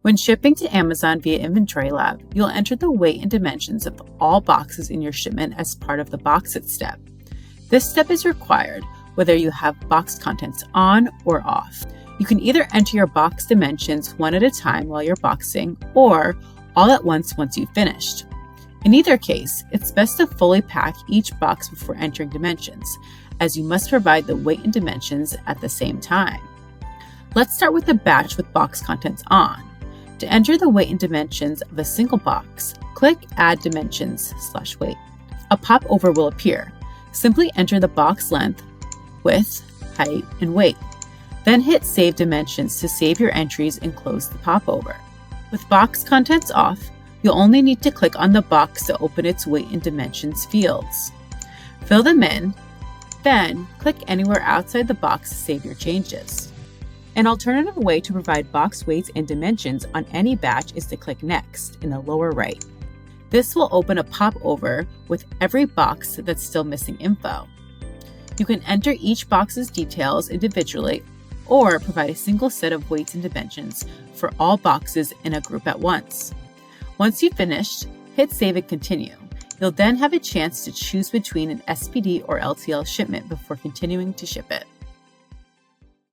When shipping to Amazon via Inventory Lab, you'll enter the weight and dimensions of all boxes in your shipment as part of the Box It step. This step is required whether you have box contents on or off. You can either enter your box dimensions one at a time while you're boxing or all at once you've finished. In either case, it's best to fully pack each box before entering dimensions, as you must provide the weight and dimensions at the same time. Let's start with the batch with box contents on. To enter the weight and dimensions of a single box, click Add Dimensions/Weight. A popover will appear. Simply enter the box length, width, height, and weight. Then hit Save Dimensions to save your entries and close the popover. With box contents off, you'll only need to click on the box to open its weight and dimensions fields. Fill them in, then click anywhere outside the box to save your changes. An alternative way to provide box weights and dimensions on any batch is to click Next in the lower right. This will open a popover with every box that's still missing info. You can enter each box's details individually or provide a single set of weights and dimensions for all boxes in a group at once. Once you've finished, hit Save and Continue. You'll then have a chance to choose between an SPD or LTL shipment before continuing to ship it.